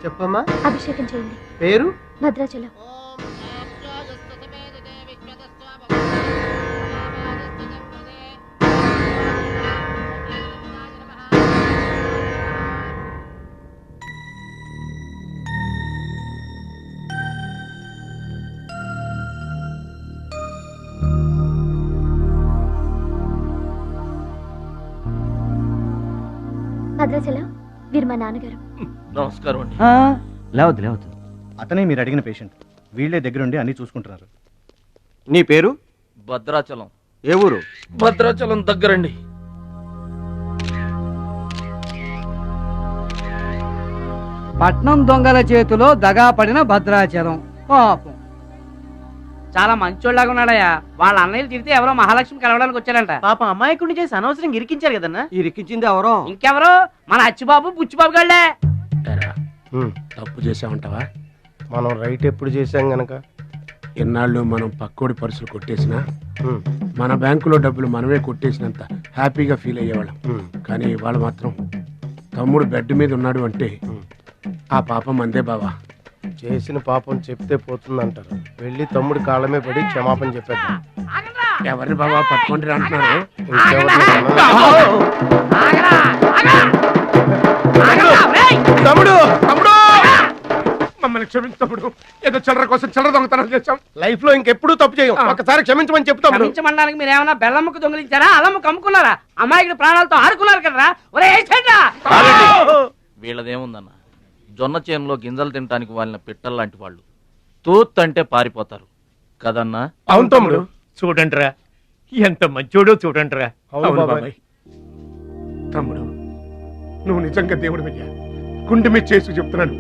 చెప్పమ్మా. అభిషేకం చేయండి. పేరు? భద్రాచలం. భద్రాచలం, వీరు మా నాన్నగారు. నమస్కారం అండి. లేవద్దు లేవద్దు, అతనే మీరు అడిగిన పేషెంట్. వీళ్ళే దగ్గరుండి అన్ని చూసుకుంటున్నారు. నీ పేరు? భద్రాచలం. ఏ ఊరు? భద్రాచలం దగ్గరండి. పట్నం దొంగల చేతిలో దగా పడిన భద్రాచలం. పాపం చాలా మంచోళ్ళగా ఉన్నాడయ్యా. వాళ్ళ అన్నయ్యలు తిరిగితే ఎవరో మహాలక్ష్మి కలవడానికి వచ్చారంట. పాపం అమాయకుడిని చేసి అనవసరంగా ఇరికించారు కదన్నా. ఇరికించింది ఎవరో? ఇంకెవరో మన అచ్చిబాబు బుచ్చిబాబు గళ్ళే. తప్పు చేసామంటావా? మనం రైట్ ఎప్పుడు చేసాం గనక ఎన్నాళ్ళు మనం పక్కోడి పర్సులు కొట్టేసినా మన బ్యాంకులో డబ్బులు మనమే కొట్టేసినంత హ్యాపీగా ఫీల్ అయ్యేవాళ్ళం. కానీ ఇవాళ మాత్రం తమ్ముడు బెడ్ మీద ఉన్నాడు అంటే ఆ పాపం అందే బావా. చేసిన పాపం చెప్తే పోతుందంటారు. వెళ్ళి తమ్ముడి కాళ్ళమే పడి క్షమాపణ చెప్పేద్దాం. ఎవరిని బావా పట్టుకుంటారు అంటున్నారు? తమ్ముడు మమ్మల్ని క్షమించు తమ్ముడు. ఏదో చిల్లర కోసం చిల్లర దొంగతనం చేశాం. లైఫ్ లో ఇంకెప్పుడు తప్పు చేయం. ఒకసారి క్షమించమని చెప్తాం. క్షమించమనడానికి మీరు ఏమన్నా బెల్లమ్మకు దొంగిలించారా, అల్లమ్మకు అమ్ముకున్నారా? అమాయకుడి ప్రాణాలతో ఆడుకున్నారు కదరా. ఒరే వీళ్ళదేముందన్న, జొన్న చేనులో గింజలు తినడానికి వాళ్ళని పిట్టల్లాంటి వాళ్ళు. తూత్ అంటే పారిపోతారు కదన్నా. అవును తమ్ముడు. చూడండిరా ఎంత మంచోడో చూడండిరా. అవును బాబాయ్. తమ్ముడు నువ్వు నిజంగా దేవుడు అయ్యా. గుండె మీద చేసి చెప్తున్నాను,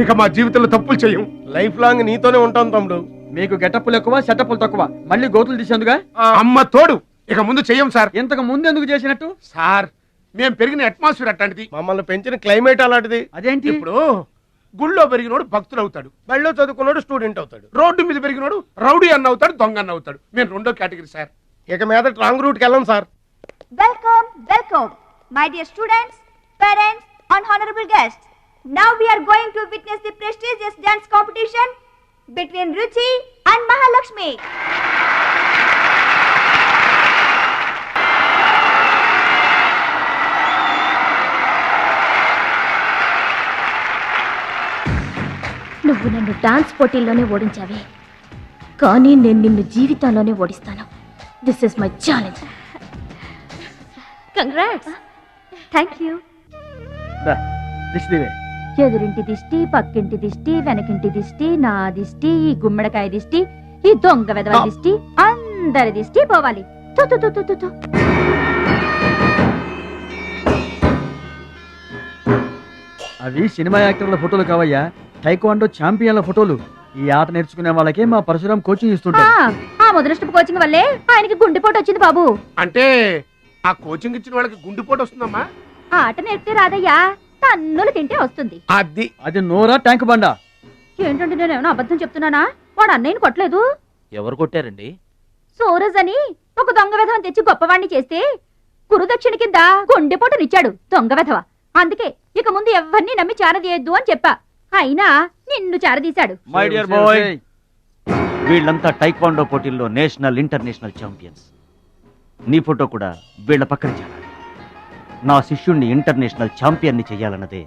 ఇక మా జీవితంలో తప్పులు చేయం. లైఫ్ లాంగ్ నీతోనే ఉంటాం తమ్ముడు. మీకు గెటప్పులు ఎక్కువ, సెటప్పులు తక్కువ. మళ్ళీ గోతులు తీసేందుగా అమ్మ తోడు. ఇక ముందు చెయ్యం సార్. ఇంతకు ముందు ఎందుకు చేసినట్టు? సార్ మేము పెరిగిన అట్మాస్ఫియర్ అట్లాంటిది. మమ్మల్ని పెంచిన క్లైమేట్ అలాంటిది. అదేంటి? ఇప్పుడు గుళ్ళో పెరిగినోడు భక్తుడు అవుతాడు, బళ్ళో చదువుకున్నాడు స్టూడెంట్ అవుతాడు, రోడ్డు మీద పెరిగినోడు రౌడీ అన్న అవుతాడు, దొంగ అన్న అవుతాడు. మేము రెండో కేటగిరీ సార్. ఇక మీద రాంగ్ రూట్కి వెళ్ళాం sir. Welcome, welcome, my dear students, parents, and honorable guests. Now we are going to witness the prestigious dance competition between Ruchi and Mahalakshmi. నువ్వు నన్ను డాన్స్ పోటీల్లోనే ఓడించావే, కానీ నేను నిన్ను జీవితంలోనే ఓడిస్తాను. This is my challenge. Congrats. Thank you. ఎదురింటి దిష్టి, పక్కింటి దిష్టి, వెనకింటి దిష్టి, నా దిష్టి, ఈ గుమ్మడికాయ దిష్టి, ఈ దొంగ వెధవ దిష్టి, అందరి దిష్టి పోవాలి. అవి సినిమా యాక్టర్ల ఫోటోలు కావయ్యా, టైక్వాండో ఛాంపియన్ల ఫోటోలు. ఈ ఆట నేర్చుకునే వాళ్ళకే మా పరశురాం కోచింగ్ ఇస్తుంటాడు. ఆ మొదలస్టపు కోచింగ్ వల్లే ఆయనకి గుండెపోటు వచ్చింది బాబు. అంటే ఆ కోచింగ్ ఇచ్చిన వాళ్ళకి గుండెపోటు వస్తుందమ్మా? ఆట నేర్పితే రాదయ్యా, తన్నులు తింటే వస్తుంది. అది నోరా ట్యాంక్ బండా? ఏంటంటే నేను ఏమైనా అబద్ధం చెప్తున్నానా? వాడు అన్నయ్యని కొట్టలేదు. ఎవరు కొట్టారండి? సూరజ్ అని ఒక దొంగ వెధవం తెచ్చి గొప్పవాణ్ణి చేస్తే గురుదక్షిణ కింద గుండెపోటునిచ్చాడు దొంగ వెధవ. అందుకే ఇక ముందు ఎవరిని నమ్మి చారదీయద్దు అని చెప్పా. అయినా నిన్ను చారదీశాడు. మై డియర్ బాయ్, వీళ్ళంతా టైక్వాండో పోటీల్లో నేషనల్ ఇంటర్నేషనల్ ఛాంపియన్స్. నీ ఫోటో కూడా వీళ్ళ పక్కన చేరాలి. నా శిష్యుణ్ణి ఇంటర్నేషనల్ ఛాంపియన్ని చెయ్యాలన్నదే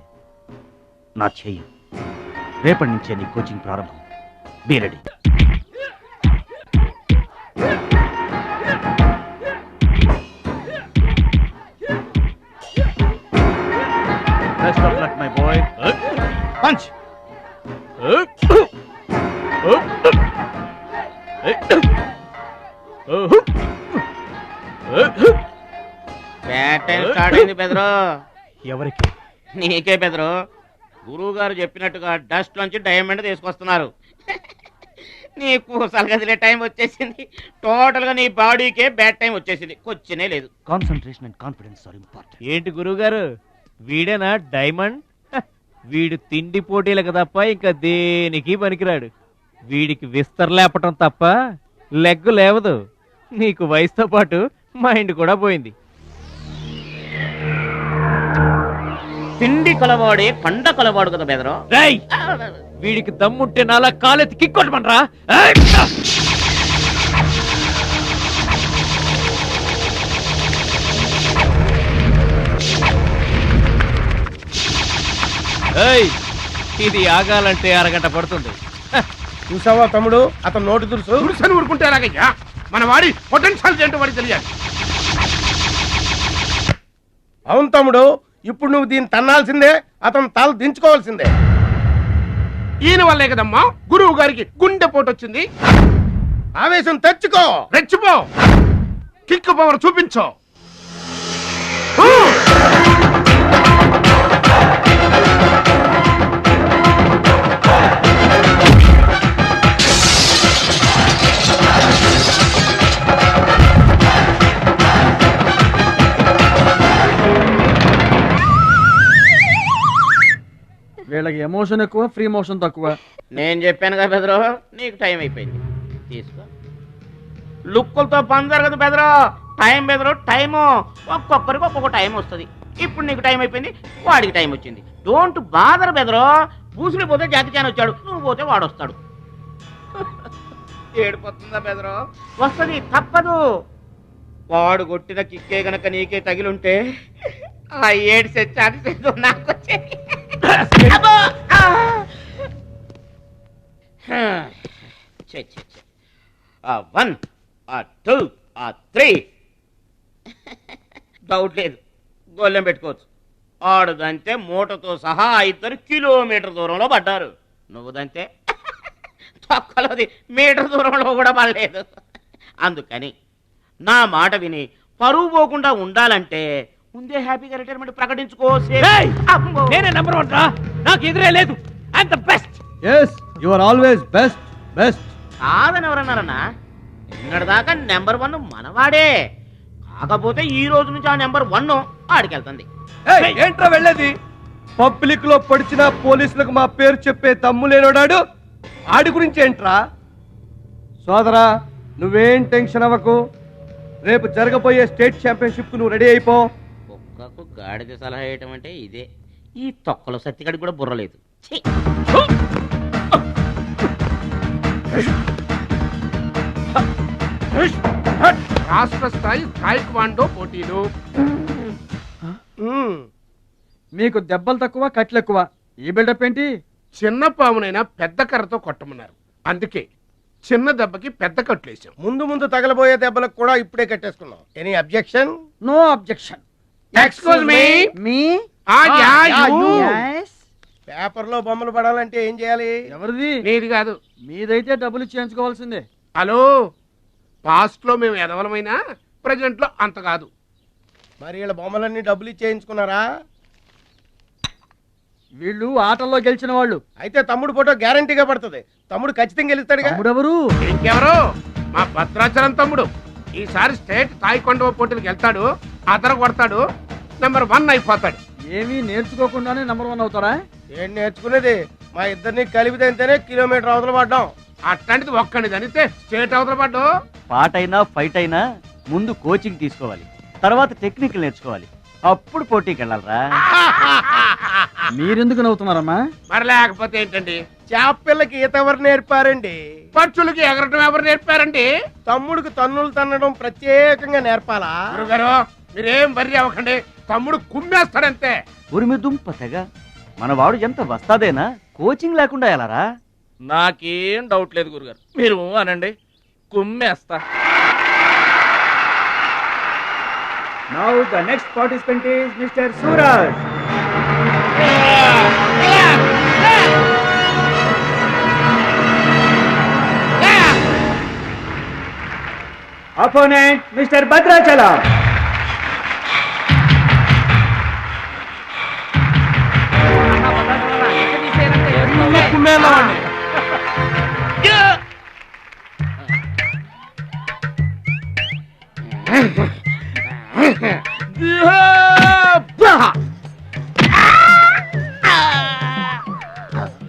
నా చెయ్యి. రేపటి నుంచే నీ కోచింగ్ ప్రారంభం. Be ready. Best of luck my boy. Punch. ఎవరికి? నీకే బెదరు. గురువు గారు చెప్పినట్టుగా డస్ట్ నుంచి డైమండ్ తీసుకొస్తున్నారు. నీకు సలగదిలే టైం వచ్చేసింది. టోటల్ గా నీ బాడీకే బ్యాడ్ టైం వచ్చేసింది. కొచ్చినే లేదు. Concentration and confidence are important. ఏంటి గురువు గారు, వీడేనా డైమండ్? వీడు తిండి పోటీలకు తప్ప ఇంకా దేనికి పనికిరాడు. వీడికి విస్తర లేపటం తప్ప లెగ్గు లేవదు. నీకు వయసుతో పాటు మైండ్ కూడా పోయింది. తిండి కలవాడే కండ కలవాడు కదా బెదరు. రేయ్ వీడికి దమ్ముంటే నాలా కాలెత్తి కిక్కొట్టమనరా. ఏయ్ ఇది ఆగాలంటే అరగంట పడుతుంది. చూసావా తమ్ముడు, అతను నోటి దురుసు. దురుసని ఊరుకుంటే ఎలాగయ్యా? మన వాడి పొటెన్షియల్ ఏంటో వాడికి తెలియాలి. అవును తమ్ముడు, ఇప్పుడు నువ్వు దీన్ని తన్నాల్సిందే, అతను తల దించుకోవాల్సిందే. ఈయన వల్లే కదమ్మా గురువు గారికి గుండెపోటు వచ్చింది. ఆవేశం తెచ్చుకో, రెచ్చిపో, కిక్ పవర్ చూపించో. వీళ్ళకి ఎమోషన్ ఎక్కువ, ఫ్రీ మోషన్ తక్కువ. నేను చెప్పాను కదా బెదరు, నీకు టైం అయిపోయింది, తీసుకో. లుక్కులతో పని జరగదు బెదరు, టైం బెదరు, టైము. ఒక్కొక్కరికి ఒక్కొక్క టైం వస్తుంది. ఇప్పుడు నీకు టైం అయిపోయింది, వాడికి టైం వచ్చింది. డోంట్ బాదర్ బెదరు. బూసులు పోతే జాతి చాన్ వచ్చాడు, నువ్వు పోతే వాడు వస్తాడు. ఏడిపోతుందా బెదరు? వస్తుంది, తప్పదు. వాడు కొట్టిన కిక్కే గనక నీకే తగిలుంటే ఆ ఏడిసే చాటి నాకు వచ్చేది. అబ్బో! ఛే, ఛే, ఛే. 1 2 3 డౌట్ లేదు, గోళ్ళెం పెట్టుకోవచ్చు. ఆడుదంతే మూటతో సహా 2 కిలోమీటర్ దూరంలో పడ్డారు. నువ్వుదంతే తొక్కలోది మీటర్ దూరంలో కూడా పడలేదు. అందుకని నా మాట విని పరువు పోకుండా ఉండాలంటే ముందే హ్యాపీగా రిటైర్మెంట్ ప్రకటించుకో. నేనే నెంబర్ 1 రా, నాకు ఎదురే లేదు. I'm the best. Yes you are always best best. కాదని ఎవరన్నారన్నా? నిన్నటిదాకా నెంబర్ 1 మనవాడే. కాకపోతే ఈ రోజు నుంచి ఆ నెంబర్ 1 ఆడికెళ్తుంది. ఏంట్రా వెళ్ళేది? పబ్లిక్ లో పడిచిన పోలీసులకు మా పేరు చెప్పే తమ్ము లేనోడాడు. ఆడి గురించి ఏంట్రా? సోదరా, నువ్వేం టెన్షన్ అవ్వకు. రేపు జరగబోయే స్టేట్ ఛాంపియన్షిప్ నువ్వు రెడీ అయిపో. కుక్కకు గాడిద సలహా వేయటం అంటే ఇదే. ఈ తొక్కలో సత్తిగడికి కూడా బుర్రలేదు. రాష్ట్ర స్థాయి తాయిక్వాండో పోటీలు. మీకు దెబ్బలు తక్కువ, కట్లు ఎక్కువ. ఈ బిల్డప్ ఏంటి? చిన్న పామునైనా పెద్ద కర్రతో కొట్టమన్నారు, అందుకే చిన్న దెబ్బకి పెద్ద కట్లేసాం. ముందు ముందు తగలబోయే దెబ్బలకు కూడా ఇప్పుడే కట్టేసుకున్నాం. Any objection? No objection. Excuse me. మీ పేపర్ లో బొమ్మలు పడాలంటే ఏం చేయాలి? ఎవరిది? నీది కాదు. మీదైతే డబ్బులు చేయించుకోవాల్సిందే. హలో, పాస్ట్ లో మేము ఎదవలమైనా ప్రజెంట్ లో అంత కాదు. మరి వీళ్ళ బొమ్మలన్నీ డబ్బులు ఇచ్చేయించుకున్నారా? వీళ్ళు ఆటల్లో గెలిచిన వాళ్ళు. అయితే తమ్ముడు ఫోటో గ్యారంటీగా పడుతుంది. తమ్ముడు ఖచ్చితంగా గెలుస్తాడుగా. ఎవరు? ఇంకెవరు? మా భద్రాచలం తమ్ముడు. ఈసారి స్టేట్ తాయికొండ పోటీలకు వెళ్తాడు, అతను కొడతాడు, నెంబర్ 1 అయిపోతాడు. ఏమీ నేర్చుకోకుండానే నెంబర్ 1 అవుతారా? ఏం నేర్చుకునేది? మా ఇద్దరిని కలిపితేనే కిలోమీటర్ అవతల పడ్డాం. అట్లాంటిది ఒక్కడిది అనితే స్టేట్ అవతల పడ్డు. పాట అయినా ఫైట్ అయినా ముందు కోచింగ్ తీసుకోవాలి, తర్వాత టెక్నిక్ నేర్చుకోవాలి, అప్పుడు పోటీకి వెళ్ళాలరా. మీరెందుకు నవ్వుతున్నారమ్మా? మరి లేకపోతే ఏంటండి? చేపపిల్లకి ఈత ఎవరు నేర్పారండి? పక్షులకి ఎగరటం ఎవరు నేర్పారండి? తమ్ముడికి తన్నులు తన్నడం ప్రత్యేకంగా నేర్పాలా? గురుగారు, మీరేం వర్రీ అవ్వకండి, తమ్ముడు కుమ్మేస్తాడంతే. ఉరిమి దుంప తెగ. మన వాడు ఎంత వస్తాదేనా, కోచింగ్ లేకుండా ఎలారా? నాకేం డౌట్ లేదు గురుగారు, మీరు అనండి, కుమ్మేస్తా. Now the next participant is Mr. Suraj. Opponent Mr. Bhadrachalam.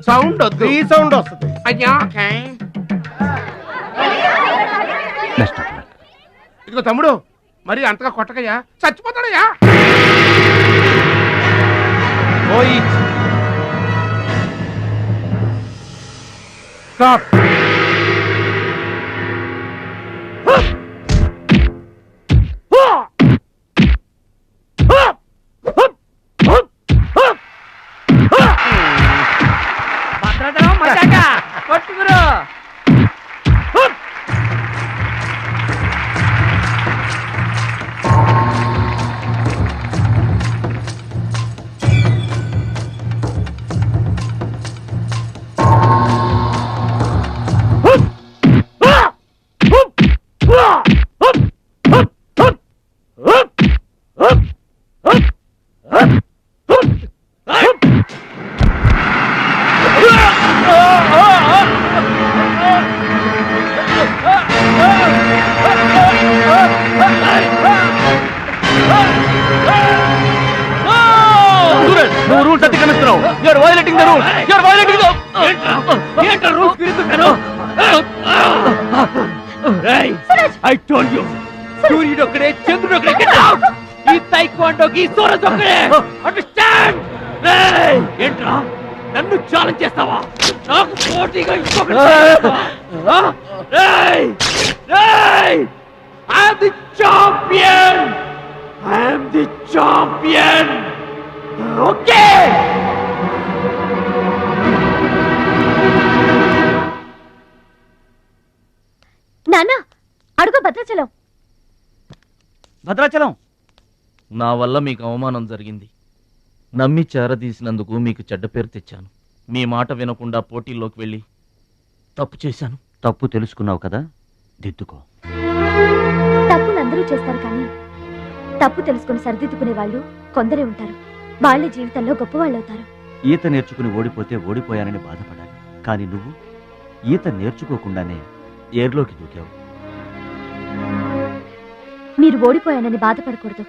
Sound వద్దు, ఈ సౌండ్ వస్తుంది. అయ్యా ఇదిగో తమ్ముడు, మరి అంతగా కొట్టకయ్యా, చచ్చిపోతాడయ్యా. రోహిత్ స్టాప్. భద్రాచలం మజాక కొట్టుకురు. నువ్వు రూల్స్ అతిక్రమిస్తున్నావు. You're violating the rules. You're violating the ఏంట్రా రూల్స్ తిరుగుతున్నాను. ఐ టోల్డ్ యు సూర్యుడు ఒక్కడే చంద్రుడు ఒక్కడే. Get out. ఈ తైక్వాండోకి సూరజ్ ఒక్కడే. అండర్స్టాండ్. ఏంట్రా నన్ను ఛాలెంజ్ చేస్తావా? నాకు పోటీగా ఇంకొకటి I am the champion. I am the champion. Okay. నాన్న అడుగు భద్రాచలం. భద్రాచలం నా వల్ల మీకు అవమానం జరిగింది. నమ్మి చేరదీసినందుకు మీకు చెడ్డ పేరు తెచ్చాను. మీ మాట వినకుండా పోటీల్లోకి వెళ్ళి తప్పు చేశాను. తప్పు తెలుసుకున్నావు కదా, దిద్దుకో. తప్పులు అందరూ చేస్తారు కానీ తప్పు తెలుసుకుని సరిదిద్దుకునే వాళ్ళు కొందరే ఉంటారు. వాళ్ళ జీవితంలో గొప్పవాళ్ళు అవుతారు. ఈత నేర్చుకుని ఓడిపోతే ఓడిపోయానని బాధపడాలి. కానీ నువ్వు ఈత నేర్చుకోకుండానే ఏర్లోకి దూకావు. మీరు ఓడిపోయానని బాధపడకూడదు.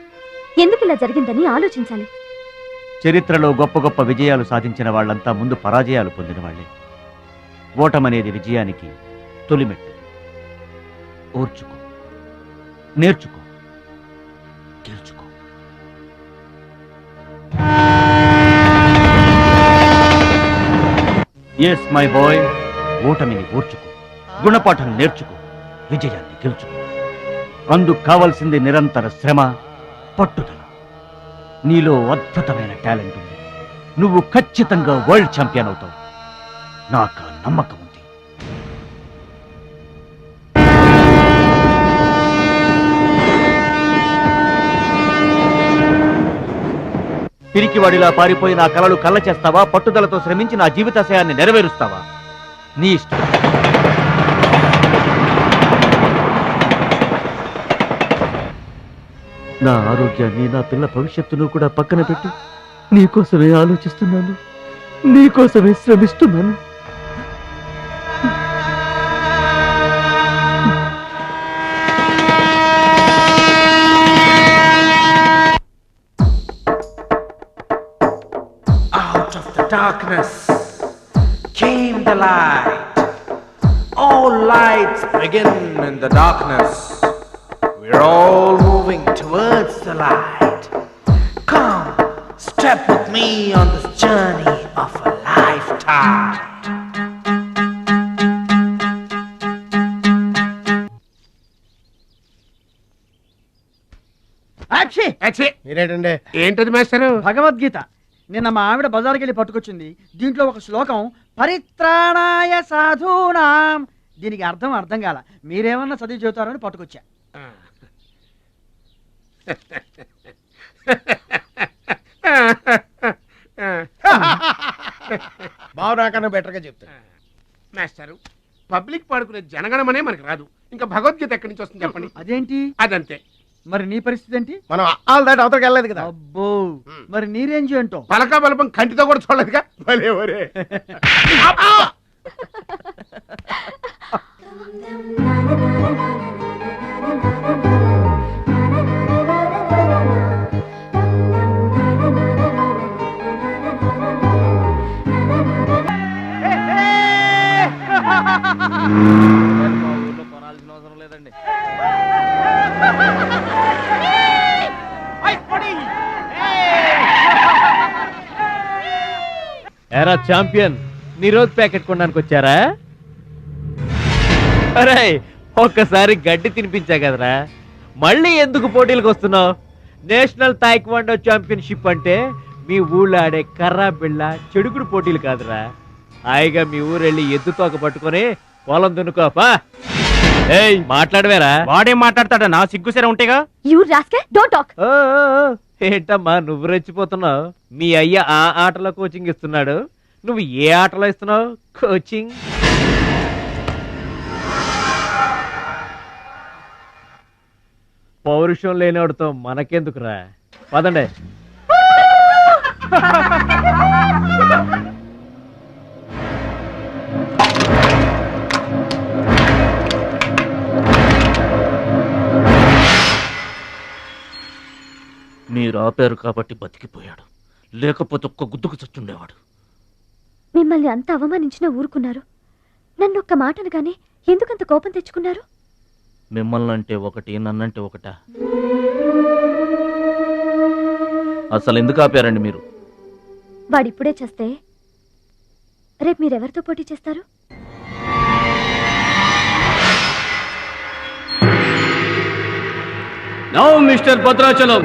ఎందుకు ఇలా జరిగిందని ఆలోచించాలి. చరిత్రలో గొప్ప గొప్ప విజయాలు సాధించిన వాళ్ళంతా ముందు పరాజయాలు పొందిన వాళ్లే. ఓటమనేది విజయానికి తొలిమెట్టు. ఓర్చుకో, నేర్చుకో, గెలుచుకో. ఎస్ మై బాయ్, ఓటమిని ఓర్చుకో, గుణపాఠం నేర్చుకో, విజయాన్ని గెలుచుకో. అందుకు కావాల్సింది నిరంతర శ్రమ, పట్టుదల. నీలో అద్భుతమైన టాలెంట్ ఉంది. నువ్వు ఖచ్చితంగా వరల్డ్ ఛాంపియన్ అవుతావు. నాకు ఆ నమ్మకం ఉంది. పిరికివాడిలా పారిపోయి నా కలలు కళ్ళ చేస్తావా? పట్టుదలతో శ్రమించి నా జీవితాశయాన్ని నెరవేరుస్తావా? నీ ఇష్టం. నా ఆరోగ్యాన్ని, నా పిల్ల భవిష్యత్తును కూడా పక్కన పెట్టి నీకోసమే ఆలోచిస్తున్నాను, నీకోసమే శ్రమిస్తున్నాను. Out of the darkness came the light. All lights begin in the darkness. We're all moving towards the light. Come, step with me on this journey of a lifetime. మీరేటండి? ఏంటది మాస్టర్? భగవద్గీత నిన్న మా ఆవిడ బజార్కి వెళ్ళి పట్టుకొచ్చింది. దీంట్లో ఒక శ్లోకం పరిత్రాణాయ సాధూనాం. దీనికి అర్థం కాల. మీరేమన్నా చదివి చెబుతారని పట్టుకొచ్చా. బావు నాకన్నా బెటర్గా చెప్తాను. మాస్టారు, పబ్లిక్ పాడుకునే జనగణమనే మనకు రాదు. ఇంకా భగవద్గీత ఎక్కడి నుంచి వస్తుంది చెప్పండి? అదేంటి? అదంతే. మరి నీ పరిస్థితి ఏంటి? మనం ఆల్ దాటి అవతలకి వెళ్ళలేదు కదా. అబ్బో, మరి నీ రేంజ్ ఏంటో? పలకా బలపం కంటితో కూడా చూడలేదుగా. భలే ఒరే. కొనాల్సిన అవసరం లేదండి. ఎరా ఛాంపియన్, నిరోధ్ ప్యాకెట్ కొనడానికి వచ్చారా? అరే ఒక్కసారి గడ్డి తినిపించా కదరా, మళ్ళీ ఎందుకు పోటీలకు వస్తున్నావు? నేషనల్ తాయిక్వాండో ఛాంపియన్షిప్ అంటే మీ ఊళ్ళో ఆడే కర్రా బిళ్ళ చెడుగుడు పోటీలు కాదురా. హాయిగా మీ ఊరెళ్ళి ఎద్దు తోక పట్టుకొని పొలం దున్నుకోపా. ఏయ్ మాట్లాడవేరా? వాడేం మాట్లాడతాడా? నా సిగ్గుసెర ఉంటేగా. You rascal, don't talk. ఏంటమ్మా నువ్వు రెచ్చిపోతున్నావు? మీ అయ్య ఆ ఆటలో కోచింగ్ ఇస్తున్నాడు, నువ్వు ఏ ఆటలో ఇస్తున్నావు కోచింగ్? పౌరుషం లేనివాడితో మనకెందుకురా, పదండి. మీరు ఆపారు కాబట్టి బతికిపోయాడు, లేకపోతే ఒక్క గుద్దుకు చచ్చుండేవాడు. మిమ్మల్ని అంత అవమానించినా ఊరుకున్నారు. నన్ను ఒక్క మాట అనగానే ఎందుకంత కోపం తెచ్చుకున్నారు? మిమ్మల్ని అంటే ఒకటి, నన్నంటే ఒకటా? అసలు ఎందుకు ఆపారండి మీరు? వాడిప్పుడే చేస్తే రేపు మీరెవరితో పోటీ చేస్తారు? Now mister Bhadrachalam.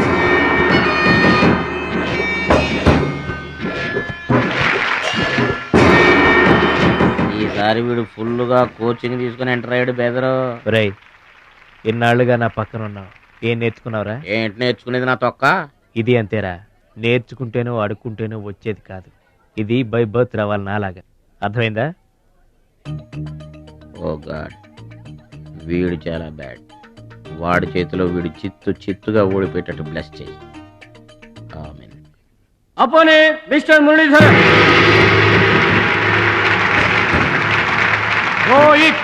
ఈసారి వీడు ఫుల్గా కోచింగ్ తీసుకుని ఎంటర్ అయ్యాడు బెదరు. రై ఇన్నాళ్ళుగా నా పక్కన ఉన్నావు, ఏం నేర్చుకున్నావురా? ఏంటి నేర్చుకునేది నా తొక్క? ఇది అంతేరా, నేర్చుకుంటేనో అడుక్కుంటేనో వచ్చేది కాదు. ఇది బై బర్త్ రావాలి నాలాగా, అర్థమైందా? ఓ గాడ్, వీడు చాలా బ్యాడ్. వాడి చేతిలో వీడు చిత్తుగా ఓడిపోయేటట్టు బ్లెస్ చేయి. ఆమేన్. అపోనే mister Muralidhar. Rohit.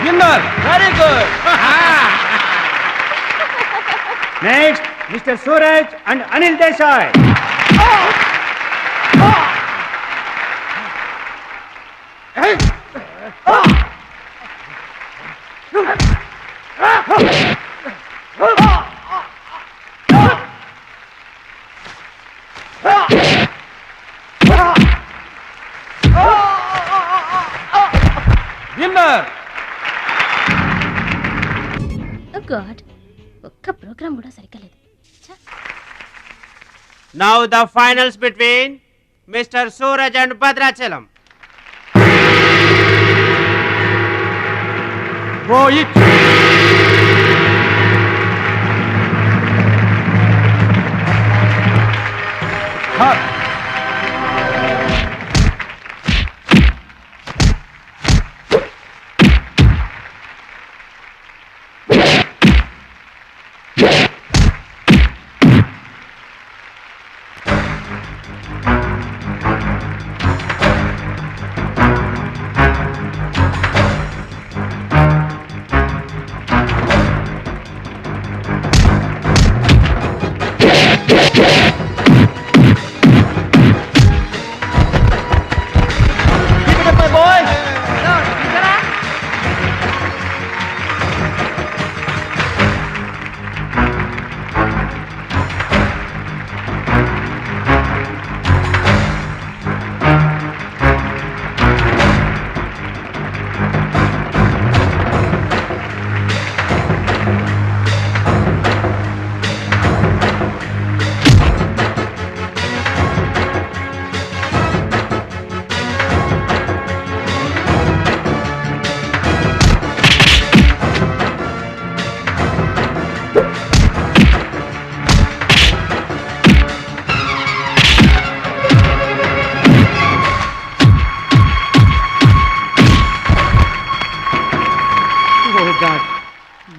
Winner. Very good. Next mister Suraj and Anil Desai. Winner. God, ఒక్క ప్రోగ్రామ్ కూడా సరిగ్గా లేదు. Now the finals between Mr. Suraj and Bhadrachalam. Rohit.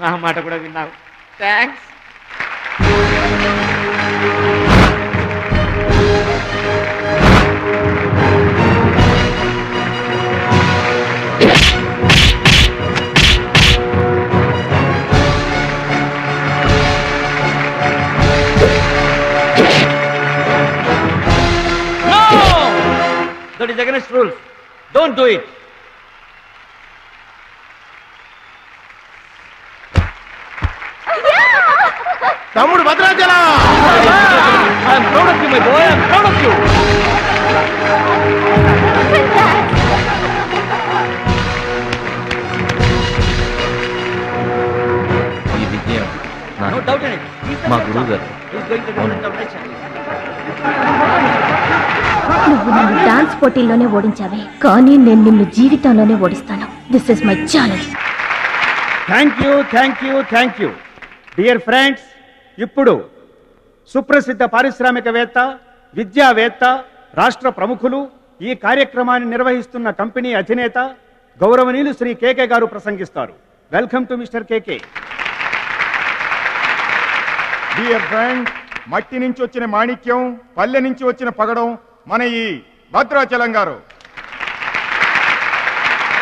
నా మాట కూడా విన్నావు, thanks. That is against rules. Don't do it. తమ్ముడు Bhadrachalam. I'm proud of you, my boy. I'm proud of you. ఈ విజయం నో నా- డౌట్ ఇన్ ఇట్. మా గురువు గారు. నువ్వు నన్ను డాన్స్ పోటీల్లోనే ఓడించావే, కానీ నేను నిన్ను జీవితంలోనే ఓడిస్తాను. This is my challenge. Thank you dear friends. ఇప్పుడు సుప్రసిద్ధ పారిశ్రామికవేత్త, విద్యావేత్త, రాష్ట్ర ప్రముఖులు, ఈ కార్యక్రమాన్ని నిర్వహిస్తున్న కంపెనీ అధినేత గౌరవనీయులు శ్రీ కేకే గారు ప్రసంగిస్తారు. Welcome to mister KK. Dear friend, మట్టి నుంచి వచ్చిన మాణిక్యం, పల్లె నుంచి వచ్చిన పగడం మన ఈ భద్రాచలం గారు.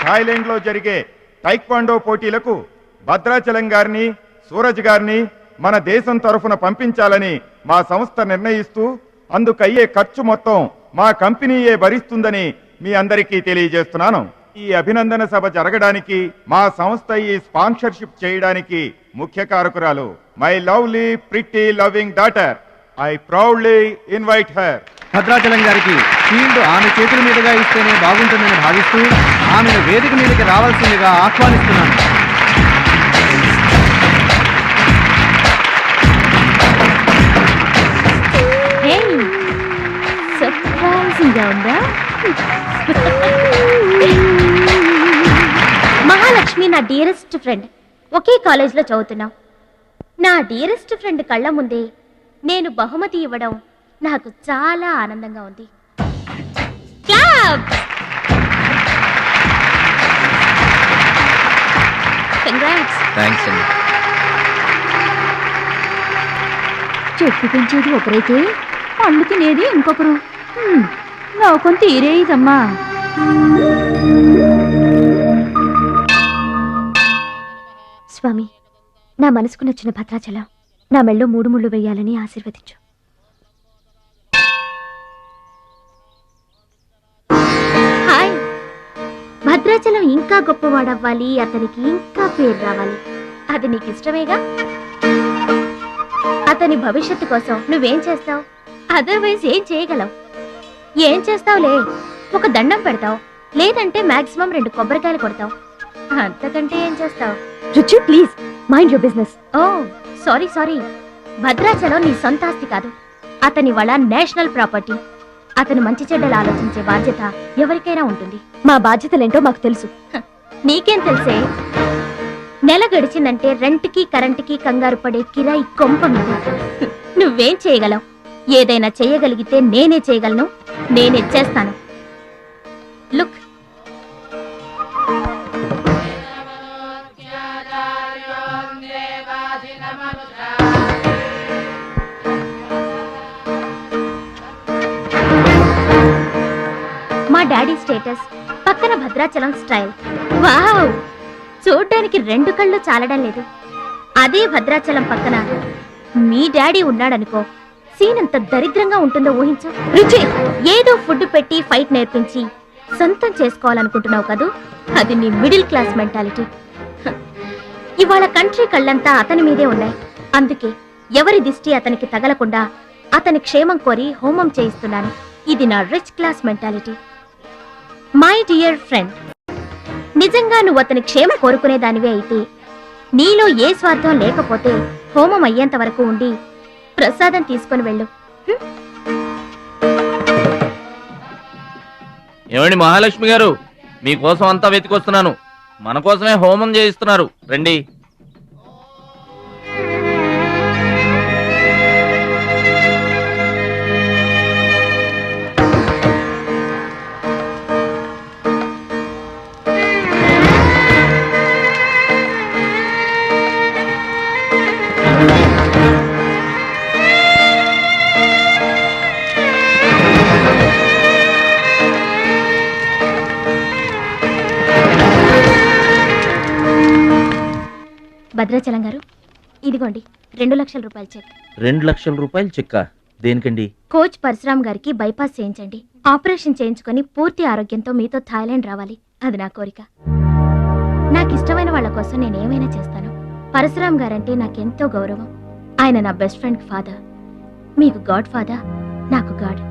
థాయిలాండ్ లో జరిగే టైక్వాండో పోటీలకు భద్రాచలం గారిని, సూరజ్ గారిని మన దేశం తరఫున పంపించాలని మా సంస్థ నిర్ణయిస్తూ అందుకయ్యే ఖర్చు మొత్తం మా కంపెనీయే భరిస్తుందని మీ అందరికీ తెలియజేస్తున్నాను. ఈ అభినందన సభ జరగడానికి మా సంస్థ ఈ స్పాన్సర్షిప్ చేయడానికి ముఖ్య కారకురాలు my lovely pretty loving daughter. I proudly invite her. Bhadrachalam గారికి ఫీల్డ్ ఆమె చేతుల మీదుగా ఇస్తేనే బాగుంటుందని భావిస్తూ ఆమెను వేదిక మీదకి రావాల్సిందిగా ఆహ్వానిస్తున్నాను. సర్ప్రైజింగ్ గా ఉందా? మహాలక్ష్మి నా డియరెస్ట్ ఫ్రెండ్. ఒకే కాలేజ్లో చదువుతున్నాం. నా డియరెస్ట్ ఫ్రెండ్ కళ్ళ ముందే నేను బహుమతి ఇవ్వడం నాకు చాలా ఆనందంగా ఉంది. కంగ్రాట్స్. థ్యాంక్స్ అండి. చెట్టు పెంచేది ఒకరైతే పండు తినేది ఇంకొకరు. లోకం తీరేదమ్మా. స్వామి, నా మనసుకు నచ్చిన భద్రాచలం నా మెళ్ళో 3 ముళ్ళు వేయాలని ఆశీర్వదించు. హాయ్. భద్రాచలం ఇంకా గొప్పవాడవ్వాలి, అతనికి ఇంకా పేరు రావాలి. అది నీకు ఇష్టమేగా? అతని భవిష్యత్తు కోసం నువ్వేం చేస్తావు? అదర్వైజ్ ఏం చేయగలవు? ఏం చేస్తావులే, ఒక దండం పెడతావు, లేదంటే మాక్సిమం 2 కొబ్బరికాయలు కొడతావు. అంతకంటే ఏం చేస్తావు? Ruchi, please mind your business. Oh sorry. Bhadrachalam నీ సొంత ఆస్తి కాదు, అతని వాళ్ళ నేషనల్ ప్రాపర్టీ. అతను మంచి చెడ్డలు ఆలోచించే బాధ్యత ఎవరికైనా ఉంటుంది. మా బాధ్యతలేంటో మాకు తెలుసు. నీకేం తెలుసే? నెల గడిచిందంటే రెంట్కి కరెంటుకి కంగారు పడే కిరాయి కొంప మీద. నువ్వేం చేయగలవు? ఏదైనా చేయగలిగితే నేనే చేయగలను, నేనే చేస్తాను. లుక్, మా డాడీ స్టేటస్, పక్కన భద్రాచలం స్టైల్. వావ్, చూడ్డానికి 2 కళ్ళు చాలడం లేదు. అదే భద్రాచలం పక్కన మీ డాడీ ఉన్నాడనుకో, సీన్ ఎంత దరిద్రంగా ఉంటుందో ఊహించు. రుచి, ఏదో ఫుడ్ పెట్టి ఫైట్ నేర్పించి సొంతం చేసుకోవాలనుకుంటున్నావు కదూ, అది నీ మిడిల్ క్లాస్ మెంటాలిటీ. ఇవాళ కంట్రీ కళ్ళంతా అతని మీదే ఉన్నాయి. అందుకే ఎవరి దిష్టి అతనికి తగలకుండా అతని క్షేమం కోరి హోమం చేయిస్తున్నాను. ఇది నా rich class mentality. My dear friend, నిజంగా నువ్వు అతని క్షేమం కోరుకునే దానివే అయితే, నీలో ఏ స్వార్థం లేకపోతే హోమం అయ్యేంత వరకు ఉండి ప్రసాదం తీసుకొని వెళ్ళు. ఏమండి మహాలక్ష్మి గారు, మీకోసం అంతా వెతికొస్తున్నాను. మన కోసమే హోమం చేయిస్తున్నారు, రండి. భద్రాచలం గారు, ఇదిగోండి 2 లక్షల రూపాయల చెక్. 2 లక్షల రూపాయలు చెక్క? దేనికండి? కోచ్ పరశురామ్ గారికి బైపాస్ చేయించండి. ఆపరేషన్ చేయించుకొని పూర్తి ఆరోగ్యంతో మీతో థాయిలాండ్ రావాలి. అది నా కోరిక. నాకు ఇష్టమైన వాళ్ళ కోసం నేను ఏమైనా చేస్తాను. పరశురామ్ గారంటే నాకెంతో గౌరవం. ఆయన నా బెస్ట్ ఫ్రెండ్ ఫాదర్. మీకు గాడ్ ఫాదర్, నాకు గాడ్.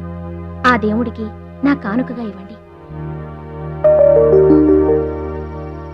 ఆ దేవుడికి నా కానుకగా ఇవ్వండి.